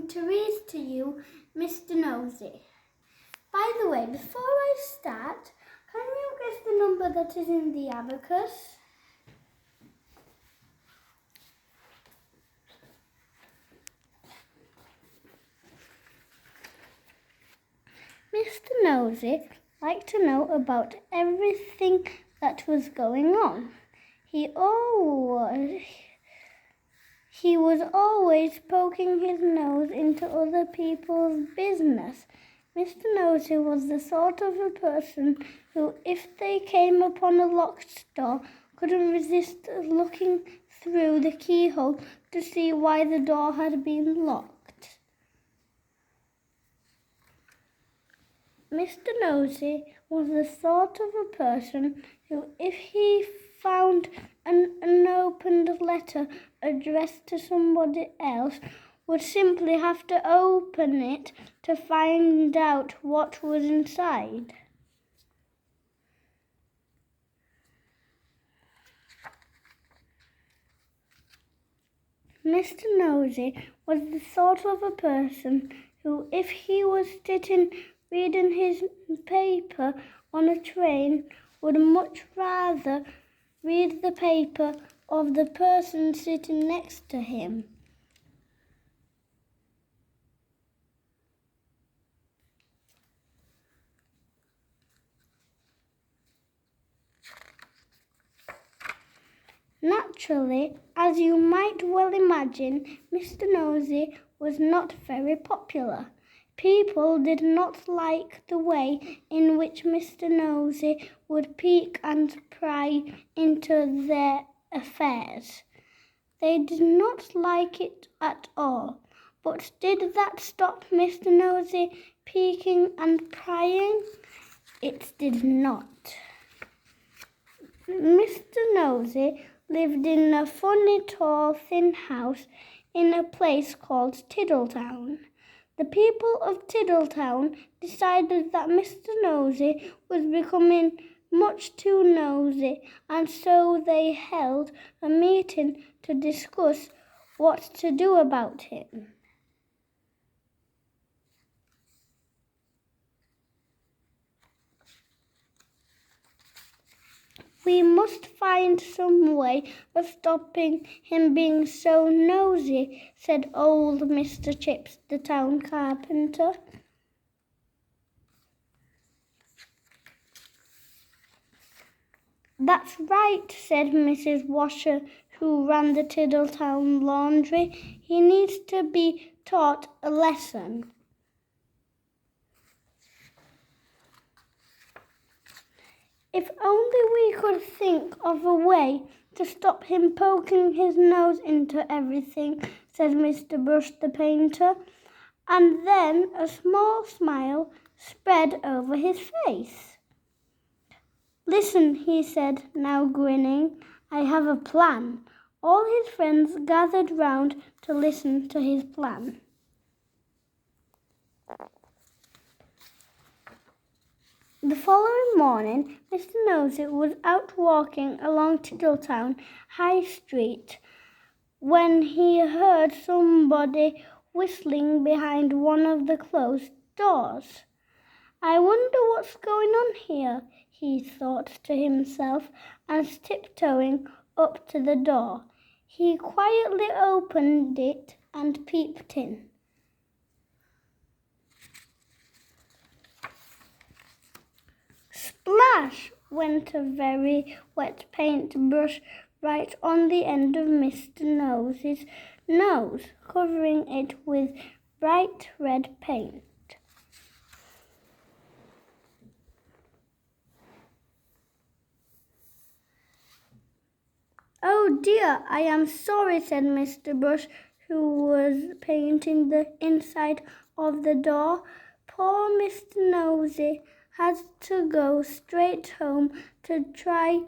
going to read to you Mr. Nosey. By the way, before I start, can you guess the number that is in the abacus? Mr. Nosey liked to know about everything that was going on. He was always poking his nose into other people's business. Mr. Nosey was the sort of a person who, if they came upon a locked door, couldn't resist looking through the keyhole to see why the door had been locked. Mr. Nosey was the sort of a person who, if he found an unopened letter addressed to somebody else, would simply have to open it to find out what was inside. Mr. Nosey was the sort of a person who, if he was sitting reading his paper on a train, would much rather read the paper of the person sitting next to him. Naturally, as you might well imagine, Mr. Nosey was not very popular. People did not like the way in which Mr. Nosey would peek and pry into their affairs. They did not like it at all. But did that stop Mr. Nosey peeking and prying? It did not. Mr. Nosey lived in a funny, tall, thin house in a place called Tiddletown. The people of Tiddletown decided that Mr. Nosey was becoming much too nosy, and so they held a meeting to discuss what to do about him. We must find some way of stopping him being so nosy, said old Mr. Chips, the town carpenter. That's right, said Mrs. Washer, who ran the Tiddletown laundry. He needs to be taught a lesson. If only we could think of a way to stop him poking his nose into everything, said Mr. Brush the painter, and then a small smile spread over his face. Listen, he said, now grinning, I have a plan. All his friends gathered round to listen to his plan. The following morning, Mr. Nosey was out walking along Tiddletown High Street when he heard somebody whistling behind one of the closed doors. I wonder what's going on here, he thought to himself, and tiptoeing up to the door, he quietly opened it and peeped in. Splash! Went a very wet paintbrush right on the end of Mr. Nosey's nose, covering it with bright red paint. Oh dear, I am sorry, said Mr. Brush, who was painting the inside of the door. Poor Mr. Nosey had to go straight home to try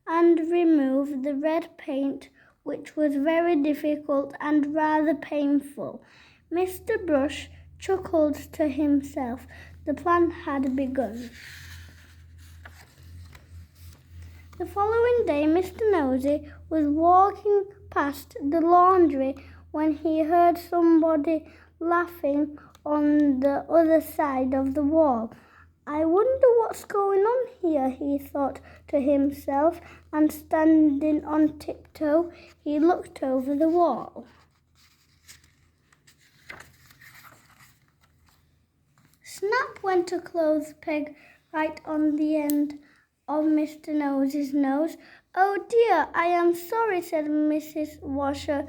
and remove the red paint, which was very difficult and rather painful. Mr. Brush chuckled to himself. The plan had begun. The following day, Mr. Nosey was walking past the laundry when he heard somebody laughing on the other side of the wall. I wonder what's going on here, he thought to himself, and standing on tiptoe, he looked over the wall. Snap went a clothes peg right on the end of Mr. Nosey's nose. Oh dear, I am sorry, said Mrs. Washer,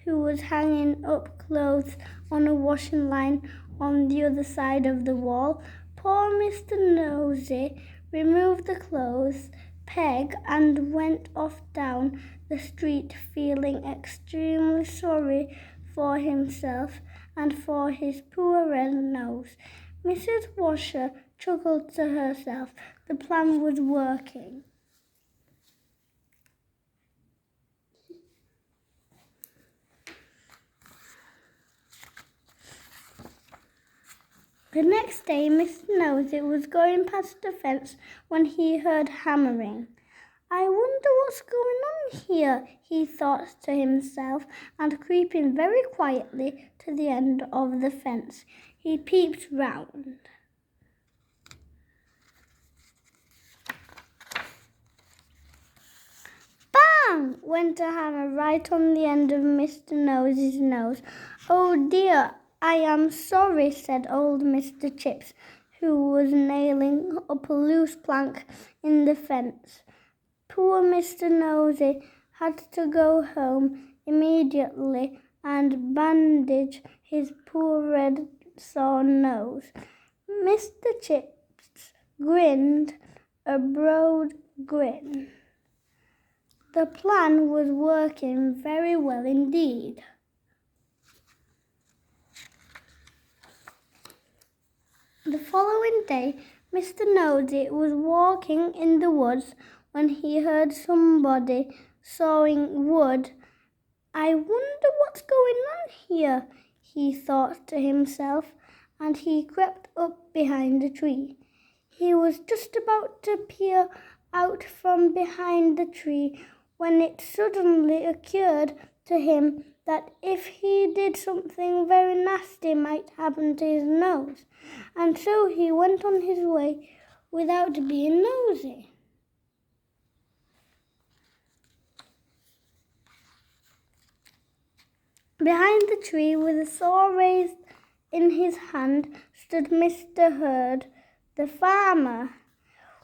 who was hanging up clothes on a washing line on the other side of the wall. Poor Mr. Nosey removed the clothes peg and went off down the street, feeling extremely sorry for himself and for his poor red nose. Mrs. Washer chuckled to herself. The plan was working. The next day, Mr. Nosey was going past the fence when he heard hammering. I wonder what's going on here, he thought to himself, and creeping very quietly to the end of the fence, he peeped round. Bang! Went a hammer right on the end of Mr. Nosey's nose. Oh dear, I am sorry, said old Mr. Chips, who was nailing up a loose plank in the fence. Poor Mr. Nosey had to go home immediately and bandage his poor red sore nose. Mr. Chips grinned a broad grin. The plan was working very well indeed. The following day, Mr. Nosey was walking in the woods when he heard somebody sawing wood. I wonder what's going on here, he thought to himself, and he crept up behind a tree. He was just about to peer out from behind the tree when it suddenly occurred to him that if he did something very nasty might happen to his nose, and so he went on his way without being nosy. Behind the tree, with a saw raised in his hand, stood Mr. Herd, the farmer.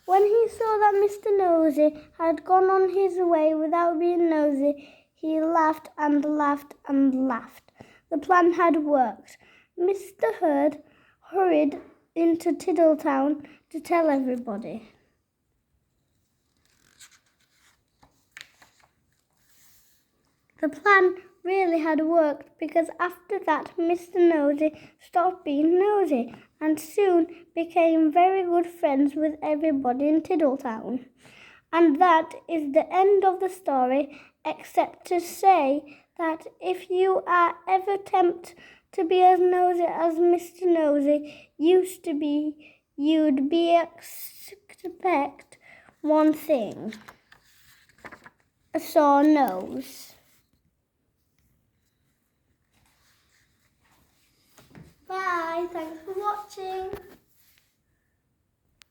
When he saw that Mr. Nosey had gone on his way without being nosy, he laughed and laughed and laughed. The plan had worked. Mr. Herd hurried into Tiddletown to tell everybody. The plan really had worked, because after that Mr. Nosey stopped being nosy and soon became very good friends with everybody in Tiddletown. And that is the end of the story, except to say that if you are ever tempted to be as nosy as Mr. Nosey used to be, you'd be expect one thing: a sore nose. Bye, thanks for watching.